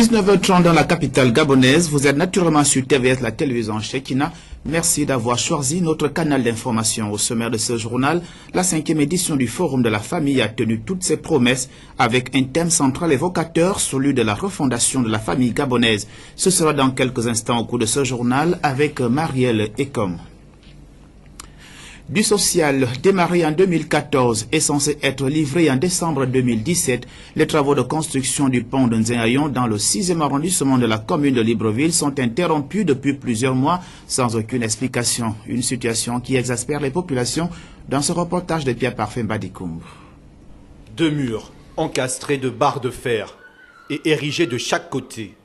19h30 dans la capitale gabonaise, vous êtes naturellement sur TVS, la télévision Shekina. Merci d'avoir choisi notre canal d'information. Au sommaire de ce journal, la 5e édition du Forum de la famille a tenu toutes ses promesses avec un thème central évocateur, celui de la refondation de la famille gabonaise. Ce sera dans quelques instants au cours de ce journal avec Marielle Ekom. Du social, démarré en 2014 et censé être livré en décembre 2017, les travaux de construction du pont de Nzengayon dans le 6e arrondissement de la commune de Libreville sont interrompus depuis plusieurs mois sans aucune explication. Une situation qui exaspère les populations dans ce reportage de Pierre Parfait Badikoum. 2 murs encastrés de barres de fer et érigés de chaque côté.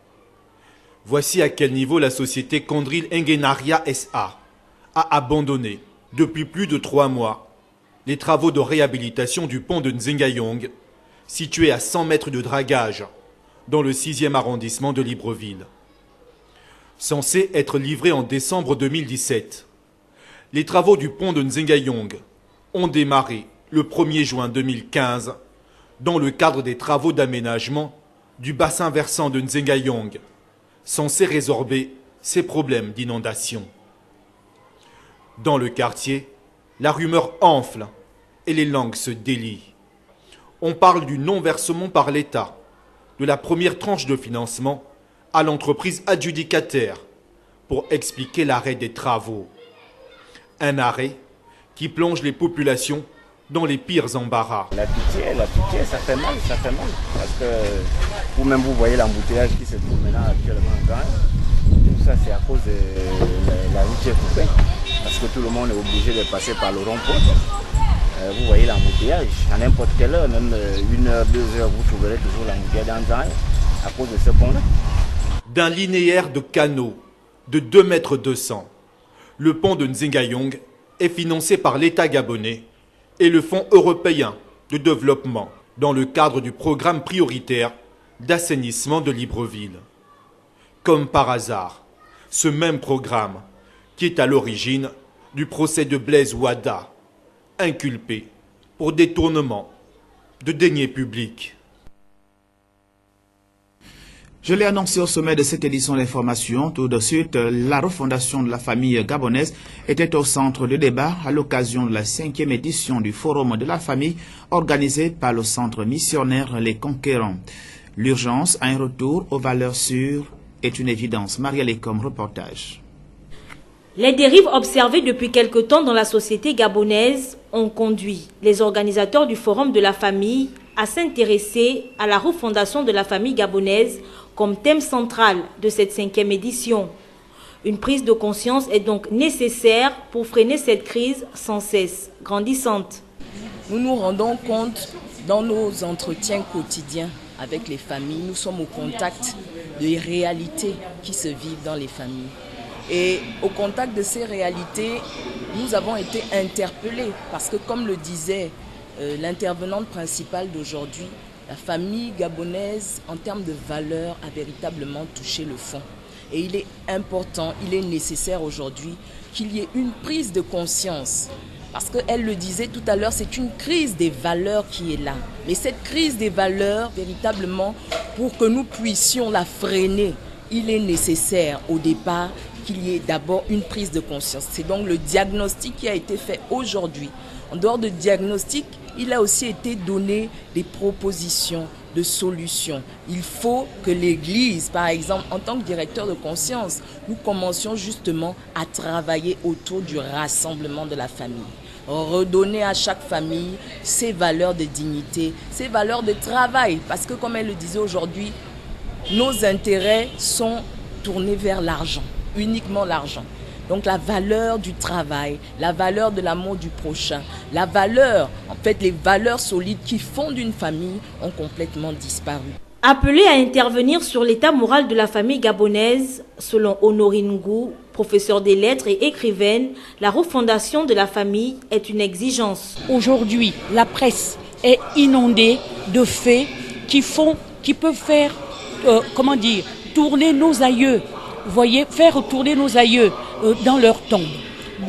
Voici à quel niveau la société Condril Engenaria SA a abandonné depuis plus de 3 mois les travaux de réhabilitation du pont de Nzengayong, situé à 100 mètres de dragage dans le 6e arrondissement de Libreville. Censé être livré en décembre 2017, les travaux du pont de Nzengayong ont démarré le 1er juin 2015 dans le cadre des travaux d'aménagement du bassin versant de Nzengayong, censé résorber ses problèmes d'inondation. Dans le quartier, la rumeur enfle et les langues se délient. On parle du non-versement par l'État de la première tranche de financement à l'entreprise adjudicataire pour expliquer l'arrêt des travaux. Un arrêt qui plonge les populations dans les pires embarras. La pitié, ça fait mal. Parce que vous-même, vous voyez l'embouteillage qui se trouve maintenant actuellement en Gagne. Tout ça, c'est à cause de la route qui est coupée. Parce que tout le monde est obligé de passer par le rond-point. Vous voyez l'embouteillage. À n'importe quelle heure, même 1 heure, 2 heures, vous trouverez toujours l'embouteillage dans Gagne à cause de ce pont-là. D'un linéaire de canaux de 2,2 m, le pont de Nzengayong est financé par l'État gabonais et le Fonds européen de développement dans le cadre du programme prioritaire d'assainissement de Libreville. Comme par hasard, ce même programme qui est à l'origine du procès de Blaise Wada, inculpé pour détournement de deniers publics. Je l'ai annoncé au sommet de cette édition d'information. Tout de suite, la refondation de la famille gabonaise était au centre du débat à l'occasion de la 5e édition du Forum de la famille organisé par le centre missionnaire Les Conquérants. L'urgence à un retour aux valeurs sûres est une évidence. Marielle Ekom, reportage. Les dérives observées depuis quelque temps dans la société gabonaise ont conduit les organisateurs du Forum de la famille à s'intéresser à la refondation de la famille gabonaise comme thème central de cette 5e édition. Une prise de conscience est donc nécessaire pour freiner cette crise sans cesse grandissante. Nous nous rendons compte dans nos entretiens quotidiens avec les familles, nous sommes au contact des réalités qui se vivent dans les familles. Et au contact de ces réalités, nous avons été interpellés parce que, comme le disait l'intervenante principale d'aujourd'hui, la famille gabonaise, en termes de valeurs, a véritablement touché le fond. Et il est important, il est nécessaire aujourd'hui qu'il y ait une prise de conscience. Parce qu'elle le disait tout à l'heure, c'est une crise des valeurs qui est là. Mais cette crise des valeurs, véritablement, pour que nous puissions la freiner, il est nécessaire au départ qu'il y ait d'abord une prise de conscience. C'est donc le diagnostic qui a été fait aujourd'hui. En dehors de diagnostic, il a aussi été donné des propositions de solutions. Il faut que l'Église, par exemple, en tant que directeur de conscience, nous commencions justement à travailler autour du rassemblement de la famille. Redonner à chaque famille ses valeurs de dignité, ses valeurs de travail. Parce que comme elle le disait aujourd'hui, nos intérêts sont tournés vers l'argent, uniquement l'argent. Donc la valeur du travail, la valeur de l'amour du prochain, la valeur, en fait les valeurs solides qui fondent une famille ont complètement disparu. Appelé à intervenir sur l'état moral de la famille gabonaise, selon Honorine Ngou, professeure des lettres et écrivaine, la refondation de la famille est une exigence. Aujourd'hui, la presse est inondée de faits qui peuvent faire, tourner nos aïeux. Vous voyez, faire tourner nos aïeux dans leur tombe.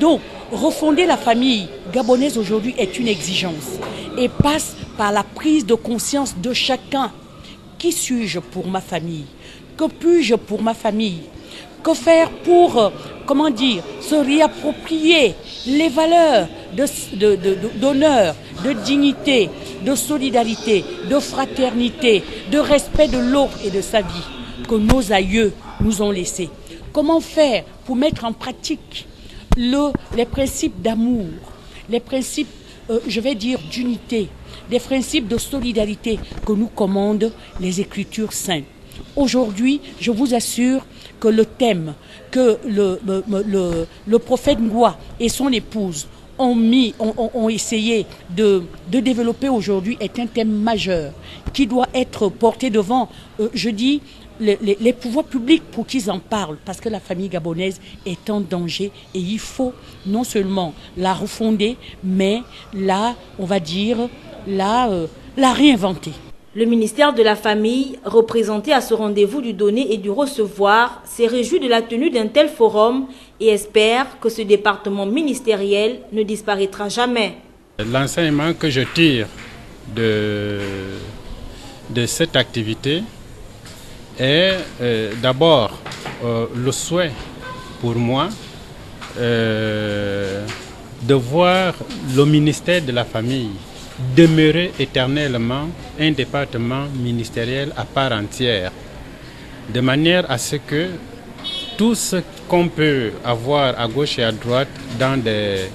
Donc, refonder la famille gabonaise aujourd'hui est une exigence et passe par la prise de conscience de chacun. Qui suis-je pour ma famille? Que puis-je pour ma famille? Que faire pour, comment dire, se réapproprier les valeurs d'honneur, de dignité, de solidarité, de fraternité, de respect de l'autre et de sa vie que nos aïeux nous ont laissés? Comment faire pour mettre en pratique les principes d'amour, les principes, je vais dire, d'unité, des principes de solidarité que nous commandent les Écritures saintes? Aujourd'hui, je vous assure que le thème que le prophète Ngoua et son épouse ont essayé de développer aujourd'hui est un thème majeur qui doit être porté devant, je dis, les pouvoirs publics pour qu'ils en parlent, parce que la famille gabonaise est en danger et il faut non seulement la refonder, mais on va dire, la réinventer. Le ministère de la Famille, représenté à ce rendez-vous du donner et du recevoir, s'est réjoui de la tenue d'un tel forum et espère que ce département ministériel ne disparaîtra jamais. L'enseignement que je tire de cette activité est d'abord le souhait pour moi de voir le ministère de la Famille demeurer éternellement un département ministériel à part entière, de manière à ce que tout ce qu'on peut avoir à gauche et à droite dans des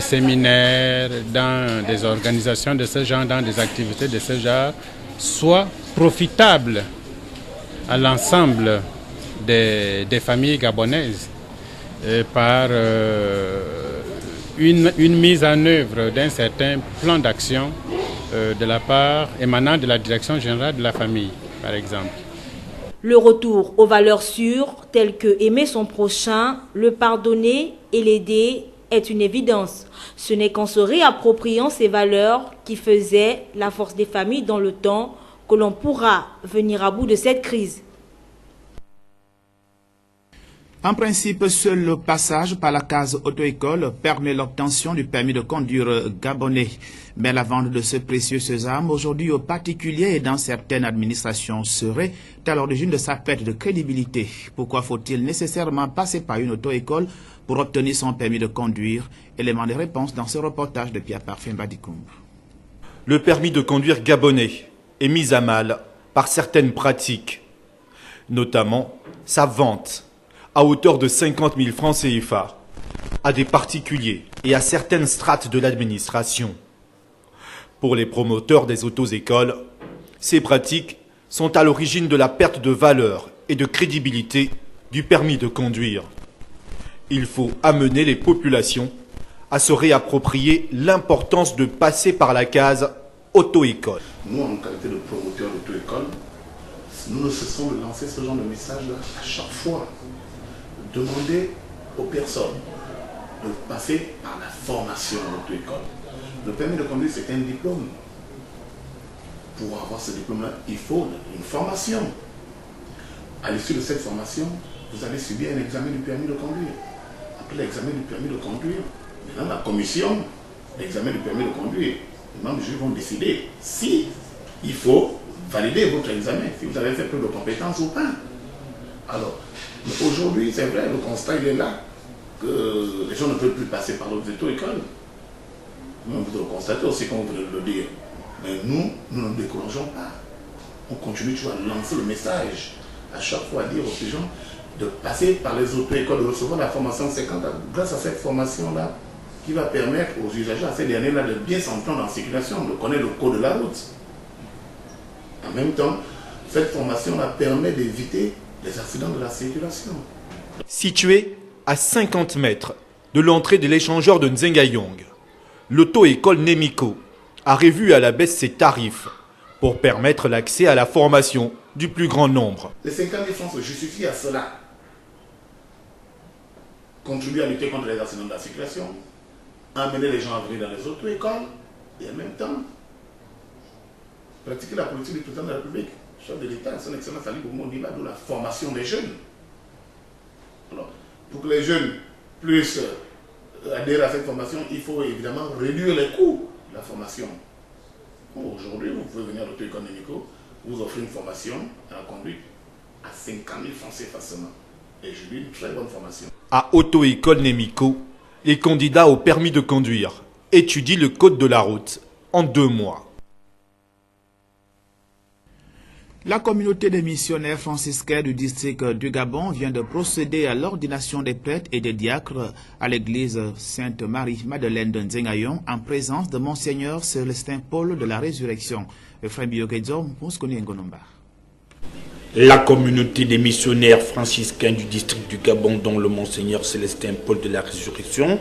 séminaires, dans des organisations de ce genre, dans des activités de ce genre, soit profitable à l'ensemble des familles gabonaises par une mise en œuvre d'un certain plan d'action de la part émanant de la Direction générale de la famille, par exemple. Le retour aux valeurs sûres, telles que aimer son prochain, le pardonner et l'aider, est une évidence. Ce n'est qu'en se réappropriant ces valeurs qui faisaient la force des familles dans le temps que l'on pourra venir à bout de cette crise. En principe, seul le passage par la case auto-école permet l'obtention du permis de conduire gabonais. Mais la vente de ce précieux sésame aujourd'hui aux particuliers et dans certaines administrations serait à l'origine de sa perte de crédibilité. Pourquoi faut-il nécessairement passer par une auto-école pour obtenir son permis de conduire? Élément de réponse dans ce reportage de Pierre Parfait Badikoum. Le permis de conduire gabonais est mis à mal par certaines pratiques, notamment sa vente à hauteur de 50 000 francs CFA à des particuliers et à certaines strates de l'administration. Pour les promoteurs des auto-écoles, ces pratiques sont à l'origine de la perte de valeur et de crédibilité du permis de conduire. Il faut amener les populations à se réapproprier l'importance de passer par la case auto-école. Nous, en qualité de promoteurs d'auto-école, nous ne cessons de lancer ce genre de message-là à chaque fois. Demander aux personnes de passer par la formation d'auto-école. Le permis de conduire, c'est un diplôme. Pour avoir ce diplôme-là, il faut une formation. À l'issue de cette formation, vous allez subir un examen du permis de conduire. Après l'examen du permis de conduire, maintenant la commission, l'examen du permis de conduire, les membres du jury vont décider si il faut valider votre examen, si vous avez fait preuve de compétences ou pas. Alors, aujourd'hui, c'est vrai, le constat il est là, que les gens ne peuvent plus passer par l'auto-école. Vous le constatez aussi, comme vous le dire. Mais nous ne décourageons pas. On continue toujours à lancer le message, à chaque fois à dire aux gens de passer par les auto-écoles, de recevoir la formation 50 grâce à cette formation-là, qui va permettre aux usagers, à ces derniers-là, de bien s'entendre en circulation, de connaître le code de la route. En même temps, cette formation-là permet d'éviter les accidents de la circulation. Situé à 50 mètres de l'entrée de l'échangeur de Nzengayong, l'auto-école Nemiko a revu à la baisse ses tarifs pour permettre l'accès à la formation du plus grand nombre. Les 50 000 francs se justifient à cela. Contribuer à lutter contre les accidents de la circulation, amener les gens à venir dans les auto-écoles et en même temps pratiquer la politique du président de la République, chef de l'État, son excellence Ali Bongo Ondimba, de la formation des jeunes. Alors, pour que les jeunes puissent adhérer à cette formation, il faut évidemment réduire les coûts de la formation. Aujourd'hui, vous pouvez venir à l'auto-école Nemiko vous offrez une formation à la conduite à 50 000 francs CFA seulement. Et j'ai eu une très bonne formation. À Auto-École Némico, les candidats au permis de conduire étudient le code de la route en 2 mois. La communauté des missionnaires franciscains du district du Gabon vient de procéder à l'ordination des prêtres et des diacres à l'église Sainte-Marie-Madeleine de Nzengayon en présence de Monseigneur Célestin Paul de la Résurrection. La communauté des missionnaires franciscains du district du Gabon, dont le Monseigneur Célestin Paul de la Résurrection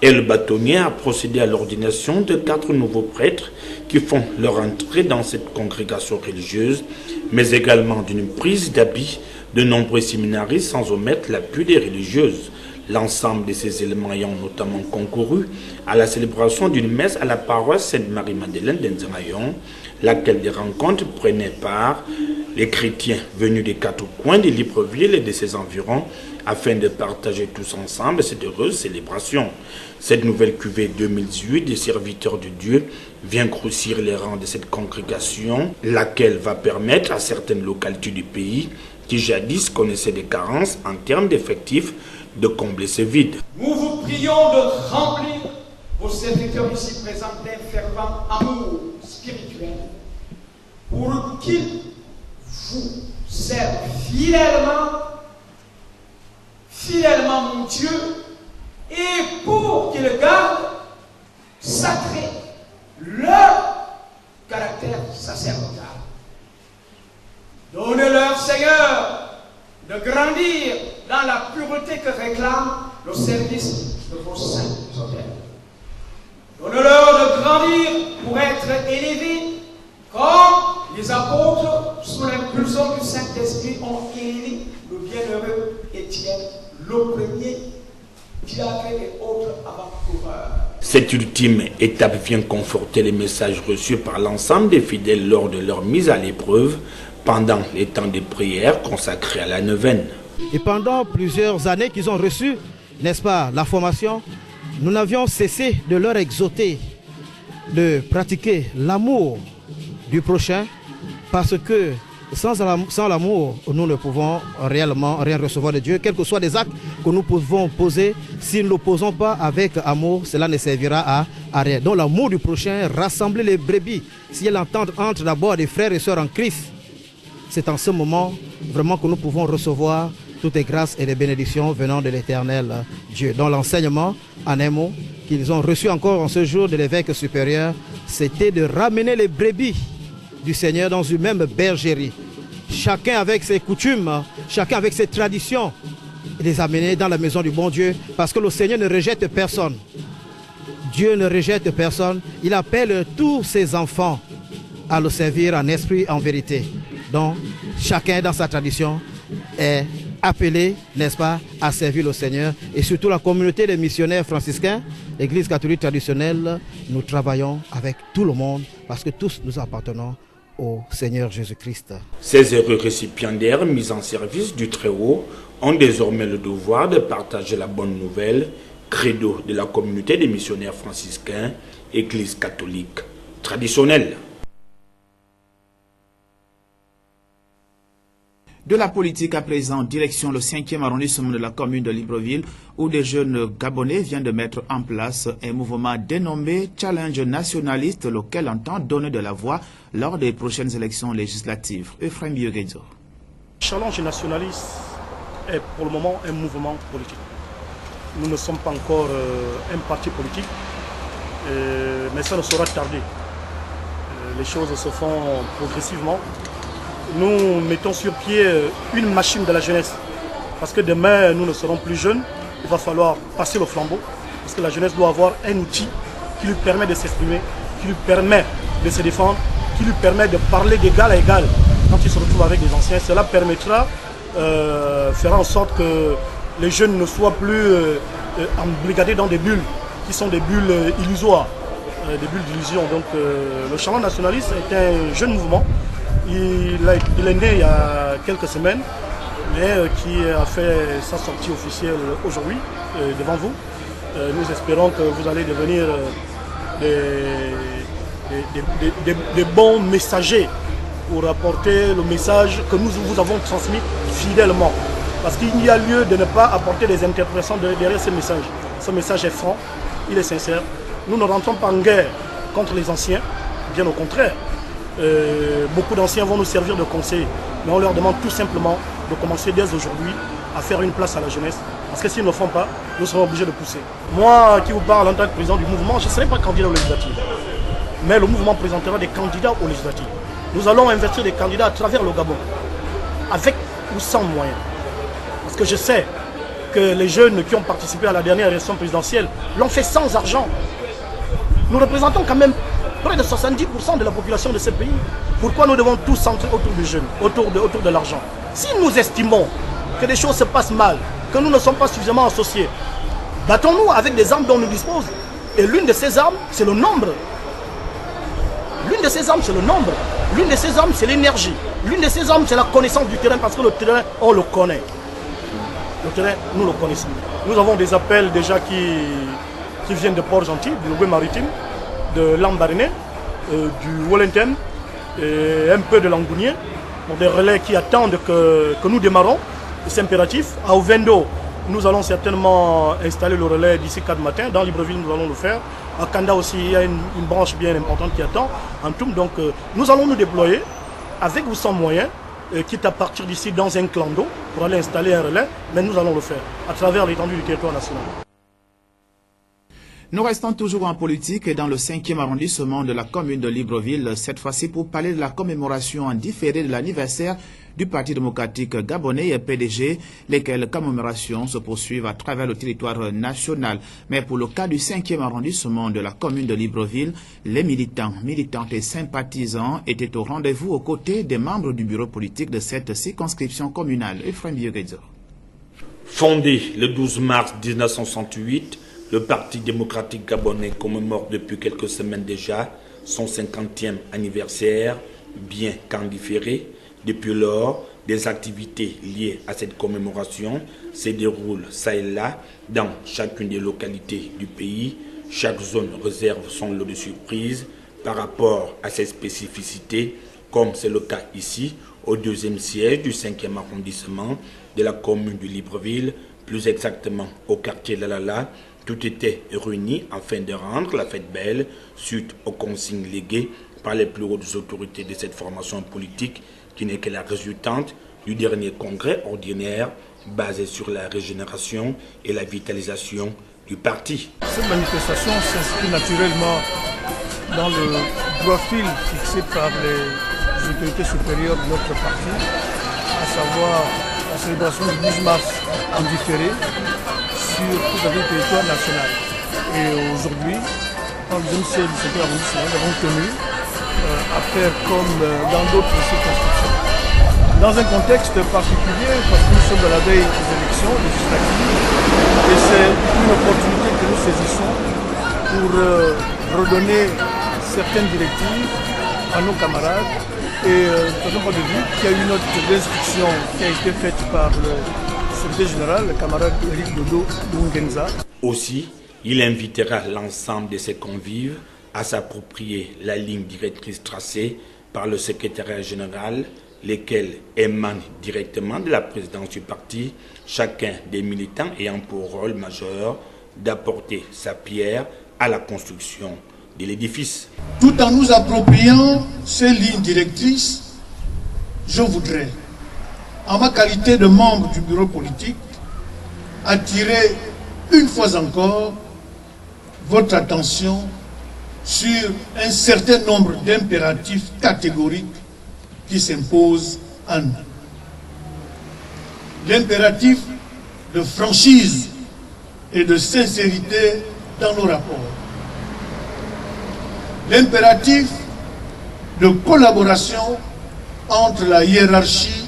et le bâtonnier, a procédé à l'ordination de 4 nouveaux prêtres qui font leur entrée dans cette congrégation religieuse, mais également d'une prise d'habits de nombreux séminaristes sans omettre l'appui des religieuses. L'ensemble de ces éléments ayant notamment concouru à la célébration d'une messe à la paroisse Sainte-Marie-Madeleine d'Nzengayon, laquelle des rencontres prenaient part les chrétiens venus des 4 coins de Libreville et de ses environs afin de partager tous ensemble cette heureuse célébration. Cette nouvelle cuvée 2018 des serviteurs de Dieu vient grossir les rangs de cette congrégation, laquelle va permettre à certaines localités du pays qui jadis connaissaient des carences en termes d'effectifs de combler ce vide. Nous vous prions de remplir vos serviteurs ici présents d'un fervent amour spirituel pour qu'ils vous servent fidèlement mon Dieu, et pour qu'ils gardent sacré leur caractère sacerdotal. Donnez-leur, Seigneur, de grandir dans la pureté que réclame le service de vos saints hôtels. Donnez-leur de grandir pour être élevés comme les apôtres, sous l'impulsion du Saint-Esprit, ont élevé le bienheureux Étienne, le premier diacre et autres avant-coureurs. Cette ultime étape vient conforter les messages reçus par l'ensemble des fidèles lors de leur mise à l'épreuve pendant les temps de prière consacrés à la neuvaine. Et pendant plusieurs années qu'ils ont reçu, n'est-ce pas, la formation, nous n'avions cessé de leur exhorter de pratiquer l'amour du prochain, parce que sans l'amour, nous ne pouvons réellement rien recevoir de Dieu. Quels que soient les actes que nous pouvons poser, si nous ne posons pas avec amour, cela ne servira à rien. Donc l'amour du prochain, rassembler les brebis, si elle entend entre d'abord des frères et sœurs en Christ, c'est en ce moment vraiment que nous pouvons recevoir toutes les grâces et les bénédictions venant de l'Éternel Dieu. Dans l'enseignement, en un mot, qu'ils ont reçu encore en ce jour de l'évêque supérieur, c'était de ramener les brebis du Seigneur dans une même bergerie. Chacun avec ses coutumes, chacun avec ses traditions, et les amener dans la maison du bon Dieu, parce que le Seigneur ne rejette personne. Dieu ne rejette personne. Il appelle tous ses enfants à le servir en esprit et en vérité. Donc, chacun dans sa tradition est appelé, n'est-ce pas, à servir le Seigneur. Et surtout la communauté des missionnaires franciscains, l'Église catholique traditionnelle, nous travaillons avec tout le monde parce que tous nous appartenons au Seigneur Jésus-Christ. Ces heureux récipiendaires mis en service du Très-Haut ont désormais le devoir de partager la bonne nouvelle, credo de la communauté des missionnaires franciscains, Église catholique traditionnelle. De la politique à présent, direction le 5e arrondissement de la commune de Libreville, où des jeunes Gabonais viennent de mettre en place un mouvement dénommé Challenge nationaliste, lequel entend donner de la voix lors des prochaines élections législatives. Ephraim Bioguedzo. Challenge nationaliste est pour le moment un mouvement politique. Nous ne sommes pas encore un parti politique, mais ça ne saura tarder. Les choses se font progressivement. Nous mettons sur pied une machine de la jeunesse. Parce que demain, nous ne serons plus jeunes. Il va falloir passer le flambeau. Parce que la jeunesse doit avoir un outil qui lui permet de s'exprimer, qui lui permet de se défendre, qui lui permet de parler d'égal à égal quand il se retrouve avec des anciens. Cela permettra de faire en sorte que les jeunes ne soient plus embrigadés dans des bulles qui sont des bulles illusoires, des bulles d'illusion. Donc le challenge nationaliste est un jeune mouvement. Il est né il y a quelques semaines, mais qui a fait sa sortie officielle aujourd'hui devant vous. Nous espérons que vous allez devenir des bons messagers pour apporter le message que nous vous avons transmis fidèlement. Parce qu'il y a lieu de ne pas apporter des interprétations derrière ce message. Ce message est franc, il est sincère. Nous ne rentrons pas en guerre contre les anciens, bien au contraire. Beaucoup d'anciens vont nous servir de conseil, mais on leur demande tout simplement de commencer dès aujourd'hui à faire une place à la jeunesse. Parce que s'ils ne le font pas, nous serons obligés de pousser. Moi qui vous parle en tant que président du mouvement, je ne serai pas candidat aux législatives. Mais le mouvement présentera des candidats aux législatives. Nous allons investir des candidats à travers le Gabon, avec ou sans moyens. Parce que je sais que les jeunes qui ont participé à la dernière élection présidentielle l'ont fait sans argent. Nous représentons quand même près de 70% de la population de ce pays. Pourquoi nous devons tous centrer autour des jeunes, autour de l'argent? Si nous estimons que des choses se passent mal, que nous ne sommes pas suffisamment associés, battons-nous avec des armes dont nous disposons. Et l'une de ces armes, c'est le nombre. L'une de ces armes, c'est le nombre. L'une de ces armes, c'est l'énergie. L'une de ces armes, c'est la connaissance du terrain, parce que le terrain, on le connaît. Le terrain, nous le connaissons. Nous avons des appels déjà qui viennent de Port-Gentil, du Loué maritime, de Lambaréné, du Wellington et un peu de Langounier, pour des relais qui attendent que nous démarrons. C'est impératif. À Ovendo, nous allons certainement installer le relais d'ici 4 matins. Dans Libreville, nous allons le faire. À Kanda aussi, il y a une branche bien importante qui attend. En tout, donc, nous allons nous déployer avec ou sans moyens, quitte à partir d'ici dans un clan d'eau pour aller installer un relais, mais nous allons le faire à travers l'étendue du territoire national. Nous restons toujours en politique et dans le 5e arrondissement de la commune de Libreville, cette fois-ci pour parler de la commémoration en différé de l'anniversaire du Parti démocratique gabonais et PDG, lesquelles commémorations se poursuivent à travers le territoire national. Mais pour le cas du 5e arrondissement de la commune de Libreville, les militants, militantes et sympathisants étaient au rendez-vous aux côtés des membres du bureau politique de cette circonscription communale. Ephraim Bioguedzo. Fondé le 12 mars 1968, le Parti démocratique gabonais commémore depuis quelques semaines déjà son 50e anniversaire, bien qu'en différé. Depuis lors, des activités liées à cette commémoration se déroulent ça et là dans chacune des localités du pays. Chaque zone réserve son lot de surprises par rapport à ses spécificités, comme c'est le cas ici, au 2e siège du 5e arrondissement de la commune de Libreville, plus exactement au quartier Lalala. Tout était réuni afin de rendre la fête belle suite aux consignes léguées par les plus hautes autorités de cette formation politique qui n'est que la résultante du dernier congrès ordinaire basé sur la régénération et la vitalisation du parti. Cette manifestation s'inscrit naturellement dans le droit fil fixé par les autorités supérieures de notre parti, à savoir la célébration du 12 mars en différé sur tout le territoire national. Et aujourd'hui, dans le 2e siège du 5e arrondissement, nous avons tenu à faire comme dans d'autres circonscriptions. Dans un contexte particulier, parce que nous sommes à la veille des élections législatives, et c'est une opportunité que nous saisissons pour redonner certaines directives à nos camarades. Et nous n'avons pas de vue qu'il y a une autre instruction qui a été faite par le secrétaire général, le camarade Eric Dodo Dungenza. Aussi, il invitera l'ensemble de ses convives à s'approprier la ligne directrice tracée par le secrétariat général, lesquels émanent directement de la présidence du parti, chacun des militants ayant pour rôle majeur d'apporter sa pierre à la construction de l'édifice. Tout en nous appropriant ces lignes directrices, je voudrais, en ma qualité de membre du bureau politique, attirer une fois encore votre attention sur un certain nombre d'impératifs catégoriques qui s'imposent à nous. L'impératif de franchise et de sincérité dans nos rapports. L'impératif de collaboration entre la hiérarchie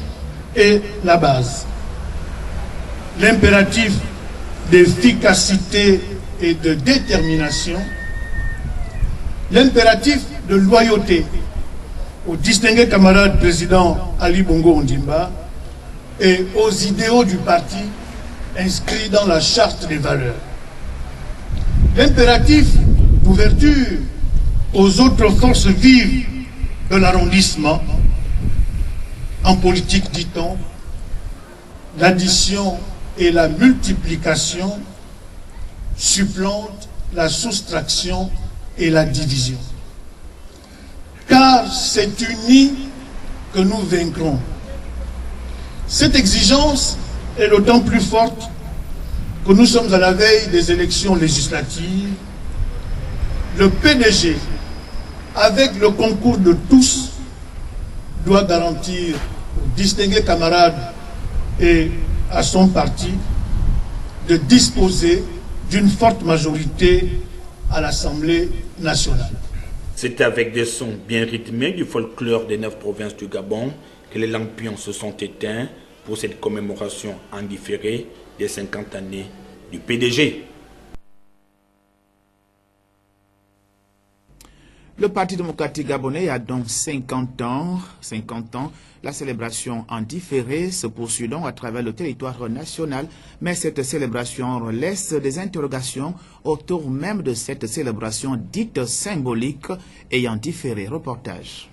et la base. L'impératif d'efficacité et de détermination. L'impératif de loyauté au distingué camarade président Ali Bongo Ondimba et aux idéaux du parti inscrits dans la charte des valeurs. L'impératif d'ouverture aux autres forces vives de l'arrondissement En politique, dit-on, l'addition et la multiplication supplantent la soustraction et la division. Car c'est uni que nous vaincrons. Cette exigence est d'autant plus forte que nous sommes à la veille des élections législatives. Le PDG, avec le concours de tous, doit garantir aux distingués camarades et à son parti de disposer d'une forte majorité à l'Assemblée nationale. C'est avec des sons bien rythmés du folklore des 9 provinces du Gabon que les lampions se sont éteints pour cette commémoration en différé des 50 années du PDG. Le Parti démocratique gabonais a donc 50 ans. La célébration en différé se poursuit donc à travers le territoire national, mais cette célébration laisse des interrogations autour même de cette célébration dite symbolique ayant différé. Reportage.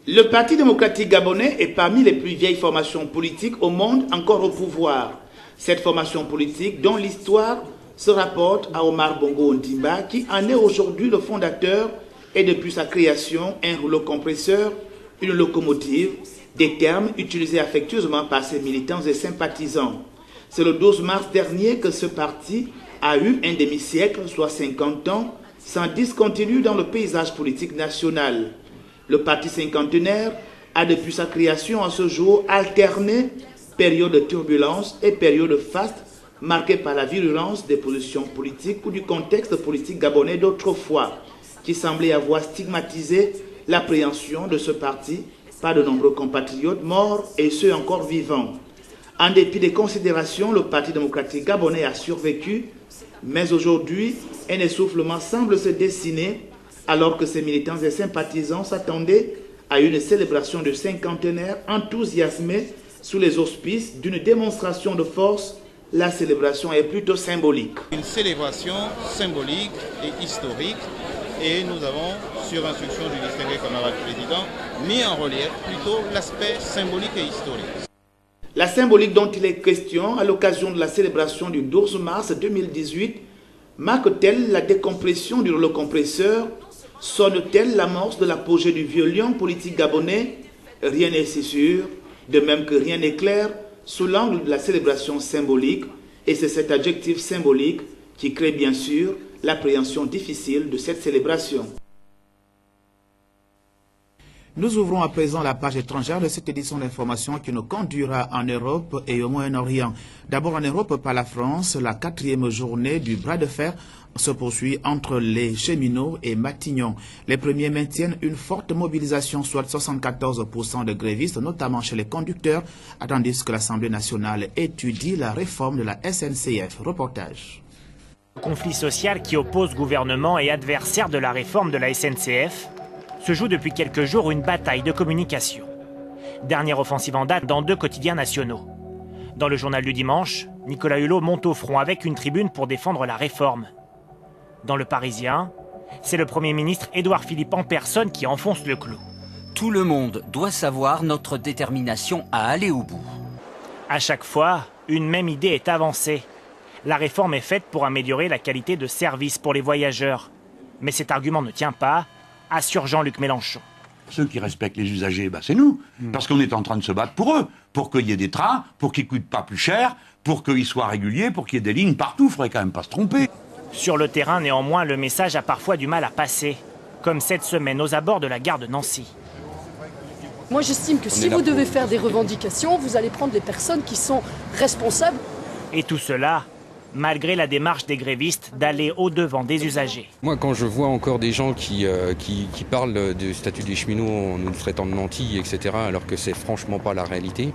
Le Parti démocratique gabonais est parmi les plus vieilles formations politiques au monde encore au pouvoir. Cette formation politique, dont l'histoire se rapporte à Omar Bongo Ondimba, qui en est aujourd'hui le fondateur et depuis sa création, un rouleau compresseur, une locomotive, des termes utilisés affectueusement par ses militants et sympathisants. C'est le 12 mars dernier que ce parti a eu un demi-siècle, soit 50 ans, sans discontinu dans le paysage politique national. Le parti cinquantenaire a depuis sa création à ce jour alterné période de turbulence et période faste marquée par la virulence des positions politiques ou du contexte politique gabonais d'autrefois, qui semblait avoir stigmatisé l'appréhension de ce parti par de nombreux compatriotes morts et ceux encore vivants. En dépit des considérations, le Parti démocratique gabonais a survécu, mais aujourd'hui, un essoufflement semble se dessiner alors que ses militants et sympathisants s'attendaient à une célébration de cinquantenaire enthousiasmée sous les auspices d'une démonstration de force. La célébration est plutôt symbolique. Une célébration symbolique et historique, et nous avons, sur instruction du distingué camarade président, mis en relief plutôt l'aspect symbolique et historique. La symbolique dont il est question à l'occasion de la célébration du 12 mars 2018 marque-t-elle la décompression du rouleau compresseur? Sonne-t-elle l'amorce de l'apogée du vieux lion politique gabonais? Rien n'est si sûr, de même que rien n'est clair sous l'angle de la célébration symbolique, et c'est cet adjectif symbolique qui crée bien sûr l'appréhension difficile de cette célébration. Nous ouvrons à présent la page étrangère de cette édition d'information qui nous conduira en Europe et au Moyen-Orient. D'abord en Europe par la France, la 4e journée du bras de fer se poursuit entre les cheminots et Matignon. Les premiers maintiennent une forte mobilisation, soit 74% de grévistes, notamment chez les conducteurs, tandis que l'Assemblée nationale étudie la réforme de la SNCF. Reportage. Conflit social qui oppose gouvernement et adversaires de la réforme de la SNCF se joue depuis quelques jours une bataille de communication. Dernière offensive en date dans 2 quotidiens nationaux. Dans le journal du dimanche, Nicolas Hulot monte au front avec une tribune pour défendre la réforme. Dans le Parisien, c'est le Premier ministre Édouard Philippe en personne qui enfonce le clou. Tout le monde doit savoir notre détermination à aller au bout. À chaque fois, une même idée est avancée. La réforme est faite pour améliorer la qualité de service pour les voyageurs. Mais cet argument ne tient pas, assure Jean-Luc Mélenchon. Ceux qui respectent les usagers, c'est nous. Parce qu'on est en train de se battre pour eux. Pour qu'il y ait des trains, pour qu'ils ne coûtent pas plus cher, pour qu'ils soient réguliers, pour qu'il y ait des lignes partout. Il ne faudrait quand même pas se tromper. Sur le terrain, néanmoins, le message a parfois du mal à passer. Comme cette semaine aux abords de la gare de Nancy. Moi, j'estime que si vous devez faire des revendications, vous allez prendre les personnes qui sont responsables. Et tout cela, malgré la démarche des grévistes d'aller au-devant des usagers. Moi, quand je vois encore des gens qui parlent du statut des cheminots en nous traitant de nantis, etc., alors que c'est franchement pas la réalité,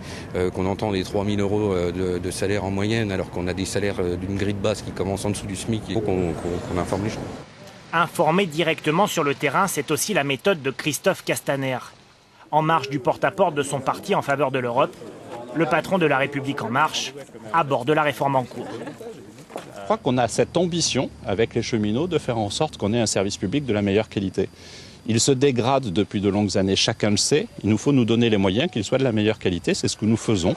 qu'on entend des 3 000 € de salaire en moyenne, alors qu'on a des salaires d'une grille de base qui commence en dessous du SMIC, il faut qu'on informe les gens. Informer directement sur le terrain, c'est aussi la méthode de Christophe Castaner. En marge du porte-à-porte de son parti en faveur de l'Europe, le patron de La République En Marche aborde la réforme en cours. Je crois qu'on a cette ambition avec les cheminots de faire en sorte qu'on ait un service public de la meilleure qualité. Il se dégrade depuis de longues années, chacun le sait. Il nous faut nous donner les moyens qu'il soit de la meilleure qualité, c'est ce que nous faisons.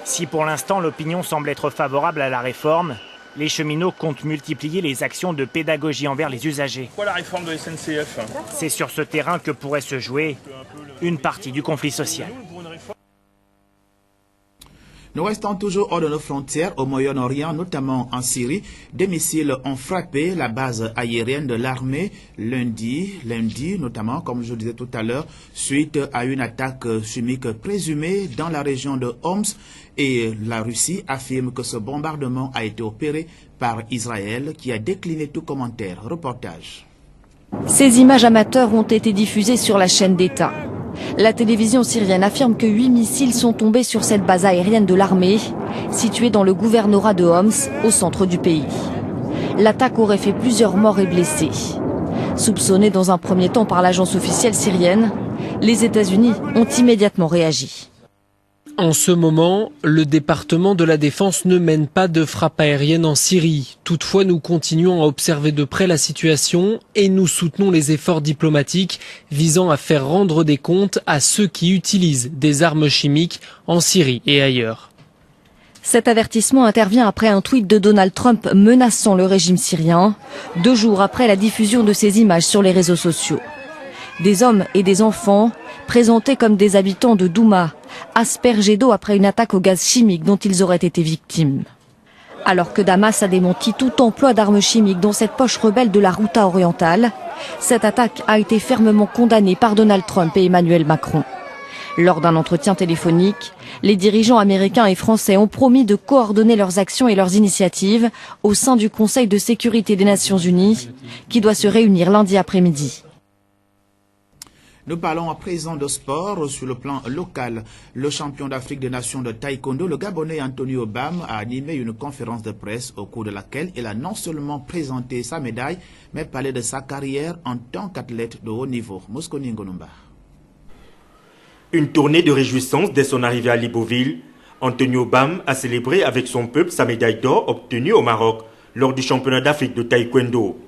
Si pour l'instant l'opinion semble être favorable à la réforme, les cheminots comptent multiplier les actions de pédagogie envers les usagers. Pourquoi la réforme de SNCF? C'est sur ce terrain que pourrait se jouer une partie du conflit social. Nous restons toujours hors de nos frontières au Moyen-Orient, notamment en Syrie. Des missiles ont frappé la base aérienne de l'armée lundi, notamment, comme je le disais tout à l'heure, suite à une attaque chimique présumée dans la région de Homs. Et la Russie affirme que ce bombardement a été opéré par Israël, qui a décliné tout commentaire. Reportage. Ces images amateurs ont été diffusées sur la chaîne d'État. La télévision syrienne affirme que 8 missiles sont tombés sur cette base aérienne de l'armée, située dans le gouvernorat de Homs, au centre du pays. L'attaque aurait fait plusieurs morts et blessés. Soupçonnée dans un premier temps par l'agence officielle syrienne, les États-Unis ont immédiatement réagi. En ce moment, le département de la Défense ne mène pas de frappe aérienne en Syrie. Toutefois, nous continuons à observer de près la situation et nous soutenons les efforts diplomatiques visant à faire rendre des comptes à ceux qui utilisent des armes chimiques en Syrie et ailleurs. Cet avertissement intervient après un tweet de Donald Trump menaçant le régime syrien, 2 jours après la diffusion de ces images sur les réseaux sociaux. Des hommes et des enfants, présentés comme des habitants de Douma, aspergés d'eau après une attaque au gaz chimique dont ils auraient été victimes. Alors que Damas a démenti tout emploi d'armes chimiques dans cette poche rebelle de la Ghouta orientale, cette attaque a été fermement condamnée par Donald Trump et Emmanuel Macron. Lors d'un entretien téléphonique, les dirigeants américains et français ont promis de coordonner leurs actions et leurs initiatives au sein du Conseil de sécurité des Nations Unies, qui doit se réunir lundi après-midi. Nous parlons à présent de sport sur le plan local. Le champion d'Afrique des Nations de taekwondo, le Gabonais Anthony Obam, a animé une conférence de presse au cours de laquelle il a non seulement présenté sa médaille, mais parlé de sa carrière en tant qu'athlète de haut niveau. Mouskouni Ngonumba. Une tournée de réjouissance dès son arrivée à Libreville. Anthony Obam a célébré avec son peuple sa médaille d'or obtenue au Maroc lors du championnat d'Afrique de taekwondo.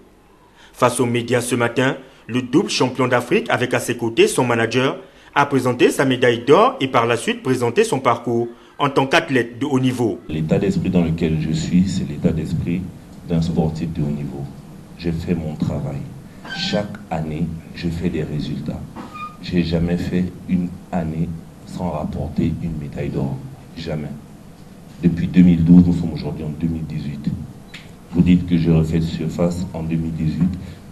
Face aux médias ce matin, le double champion d'Afrique, avec à ses côtés son manager, a présenté sa médaille d'or et par la suite présenté son parcours en tant qu'athlète de haut niveau. L'état d'esprit dans lequel je suis, c'est l'état d'esprit d'un sportif de haut niveau. Je fais mon travail. Chaque année, je fais des résultats. Je n'ai jamais fait une année sans rapporter une médaille d'or. Jamais. Depuis 2012, nous sommes aujourd'hui en 2018. Vous dites que je refais surface en 2018.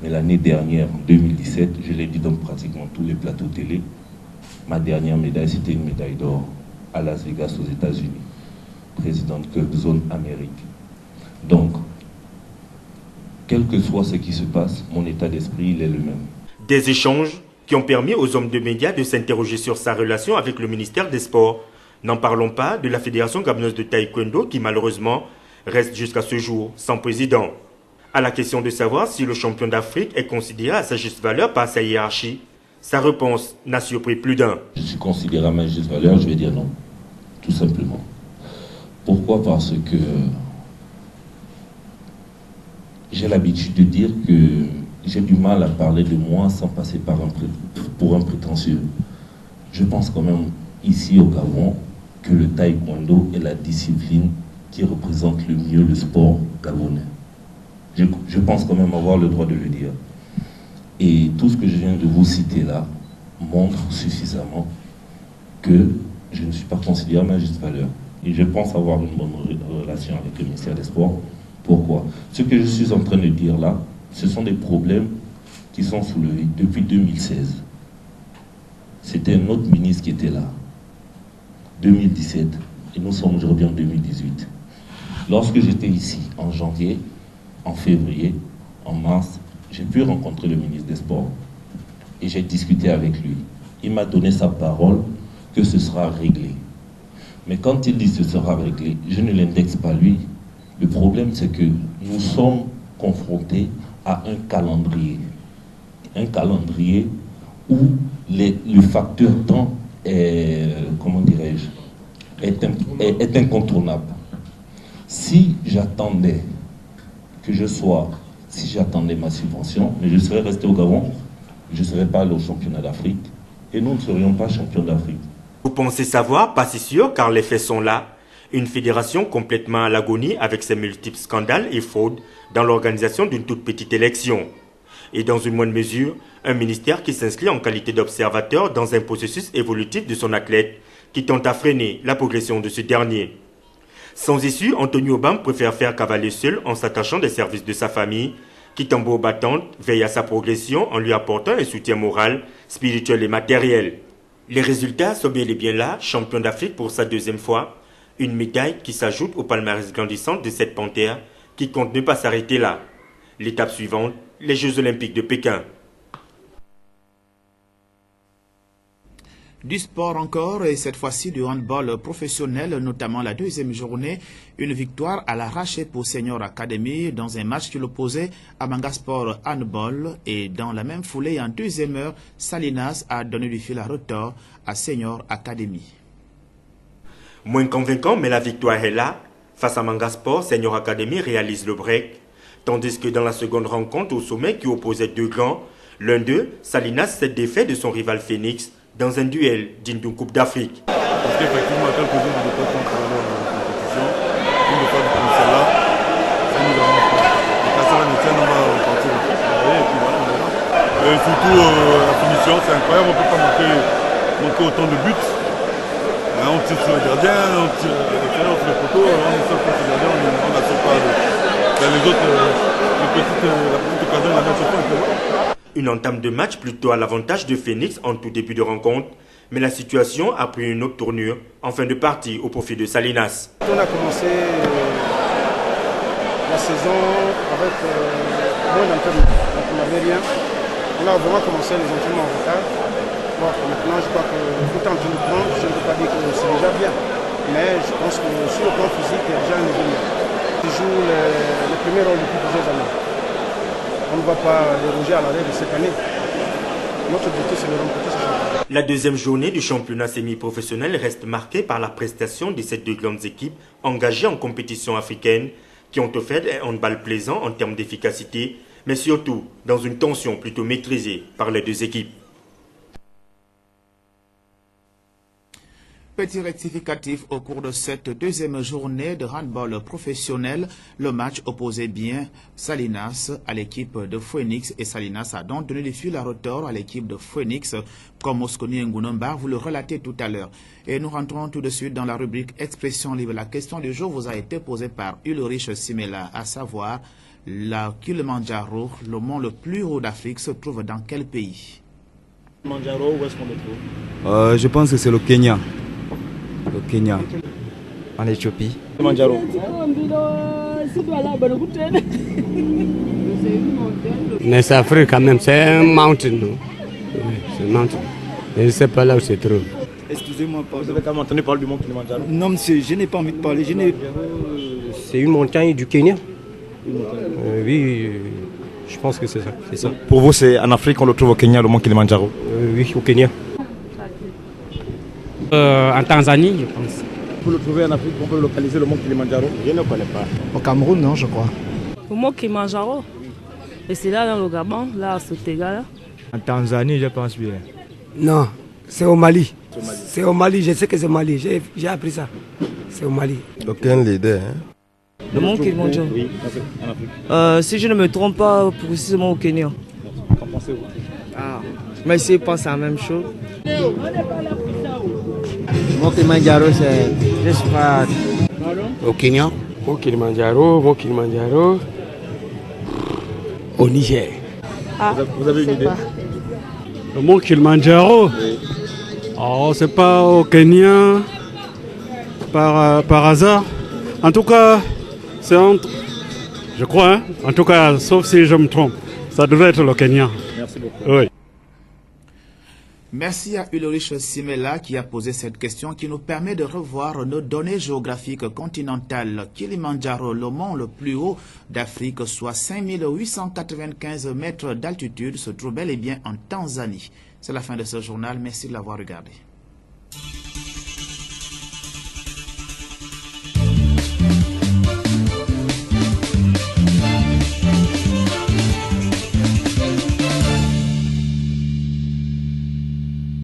Mais l'année dernière, en 2017, je l'ai dit dans pratiquement tous les plateaux télé, ma dernière médaille, c'était une médaille d'or à Las Vegas aux États-Unis, présidente Cup Zone Amérique. Donc, quel que soit ce qui se passe, mon état d'esprit, il est le même. Des échanges qui ont permis aux hommes de médias de s'interroger sur sa relation avec le ministère des Sports. N'en parlons pas de la Fédération gabonaise de taekwondo qui, malheureusement, reste jusqu'à ce jour sans président. À la question de savoir si le champion d'Afrique est considéré à sa juste valeur par sa hiérarchie, sa réponse n'a surpris plus d'un. Je suis considéré à ma juste valeur, je vais dire non, tout simplement. Pourquoi? Parce que j'ai l'habitude de dire que j'ai du mal à parler de moi sans passer pour un prétentieux. Je pense quand même ici au Gabon que le taekwondo est la discipline qui représente le mieux le sport gabonais. Je pense quand même avoir le droit de le dire. Et tout ce que je viens de vous citer là montre suffisamment que je ne suis pas considéré à ma juste valeur. Et je pense avoir une bonne relation avec le ministère des Sports. Pourquoi? Ce que je suis en train de dire là, ce sont des problèmes qui sont soulevés depuis 2016. C'était un autre ministre qui était là. 2017. Et nous sommes aujourd'hui en 2018. Lorsque j'étais ici, en janvier, en février, en mars, j'ai pu rencontrer le ministre des Sports et j'ai discuté avec lui. Il m'a donné sa parole que ce sera réglé. Mais quand il dit ce sera réglé, je ne l'indexe pas lui. Le problème, c'est que nous sommes confrontés à un calendrier. Un calendrier où le facteur temps est, comment dirais-je, est incontournable. Si j'attendais que je sois, si j'attendais ma subvention, mais je serais resté au Gabon, je ne serais pas allé au championnat d'Afrique et nous ne serions pas champions d'Afrique. Vous pensez savoir? Pas si sûr, car les faits sont là. Une fédération complètement à l'agonie avec ses multiples scandales et fraudes dans l'organisation d'une toute petite élection. Et dans une moindre mesure, un ministère qui s'inscrit en qualité d'observateur dans un processus évolutif de son athlète qui tente à freiner la progression de ce dernier. Sans issue, Anthony Obam préfère faire cavaler seul en s'attachant des services de sa famille qui, tambour battante, veille à sa progression en lui apportant un soutien moral, spirituel et matériel. Les résultats sont bel et bien là, champion d'Afrique pour sa deuxième fois, une médaille qui s'ajoute au palmarès grandissant de cette panthère qui compte ne pas s'arrêter là. L'étape suivante, les Jeux Olympiques de Pékin. Du sport encore, et cette fois-ci du handball professionnel, notamment la deuxième journée. Une victoire à l'arraché pour Senior Academy dans un match qui l'opposait à Mangasport Handball. Et dans la même foulée, en deuxième heure, Salinas a donné du fil à retordre à Senior Academy. Moins convaincant, mais la victoire est là. Face à Mangasport, Senior Academy réalise le break. Tandis que dans la seconde rencontre au sommet qui opposait deux grands, l'un d'eux, Salinas, s'est défait de son rival Phoenix dans un duel digne d'une Coupe d'Afrique. Parce qu'effectivement, à quelques jours de déplacement pour aller en compétition, une de fois comme celle-là, si nous avons les casseurs et on va repartir et puis voilà, on verra. Et surtout la finition, c'est incroyable, on ne peut pas manquer autant de buts. On tire sur le gardien, on tire à l'extérieur sur le poteau, on est seul contre le gardien, on n'assure pas les autres, la petite occasion, la mettre au point, et puis voilà. Une entame de match plutôt à l'avantage de Phoenix en tout début de rencontre, mais la situation a pris une autre tournure en fin de partie au profit de Salinas. On a commencé la saison avec moins d'entraînement, donc on n'avait rien. On a vraiment commencé les entraînements en retard. Bon, maintenant je crois que tout en train de prendre, je ne peux pas dire que c'est déjà bien, mais je pense que sur le plan physique, il y a déjà un niveau mieux. Je joue le premier rôle depuis plusieurs années. On ne va pas déroger à l'arrêt de cette année. Notre objectif, c'est de remporter ce championnat. La deuxième journée du championnat semi-professionnel reste marquée par la prestation de ces deux grandes équipes engagées en compétition africaine qui ont offert un handball plaisant en termes d'efficacité, mais surtout dans une tension plutôt maîtrisée par les deux équipes. Petit rectificatif au cours de cette deuxième journée de handball professionnel. Le match opposait bien Salinas à l'équipe de Phoenix et Salinas a donc donné le fil à retordre à l'équipe de Phoenix, comme Mosconi Ngunomba vous le relatez tout à l'heure. Et nous rentrons tout de suite dans la rubrique Expression libre. La question du jour vous a été posée par Ulrich Simela, à savoir la Kilimanjaro, le mont le plus haut d'Afrique, se trouve dans quel pays? Kilimanjaro, où est-ce qu'on le trouve? Je pense que c'est le Kenya. Le Kenya. En Éthiopie. Kilimanjaro. Mais c'est Afrique quand même, c'est un mountain. C'est un mountain. Je ne sais pas là où se trouve. Excusez-moi, vous avez quand même entendu parler du mont Kilimanjaro? Non, monsieur, je n'ai pas envie de parler. C'est une montagne du Kenya. Oui, je pense que c'est ça. Pour vous, c'est en Afrique qu'on le trouve au Kenya, le mont Kilimanjaro? Oui, au Kenya. En Tanzanie, je pense. Pour le trouver en Afrique, on peut localiser le mont Kilimanjaro? Je ne connais pas. Au Cameroun, non, je crois. Le mont Kilimanjaro? Et c'est là dans le Gabon, là à Sotega, là. En Tanzanie, je pense bien. Non, c'est au Mali. C'est au Mali, je sais que c'est au Mali. J'ai appris ça. C'est au Mali. Aucun leader, hein? Le mont Kilimanjaro? Oui, en Afrique. Si je ne me trompe pas, précisément au Kenya. Qu'en pensez-vous? Ah, mais ici, je pense à la même chose. Mont Kilimanjaro, c'est, je sais pas. Au Kenya? Mont Kilimanjaro, au Niger. Ah, vous avez une idée? Le mont Kilimanjaro? Oui. Oh, c'est pas au Kenya par hasard. En tout cas, c'est entre. Je crois, hein? En tout cas, sauf si je me trompe, ça devrait être le Kenya. Merci beaucoup. Oui. Merci à Ulrich Simela qui a posé cette question qui nous permet de revoir nos données géographiques continentales. Kilimanjaro, le mont le plus haut d'Afrique, soit 5895 mètres d'altitude, se trouve bel et bien en Tanzanie. C'est la fin de ce journal. Merci de l'avoir regardé.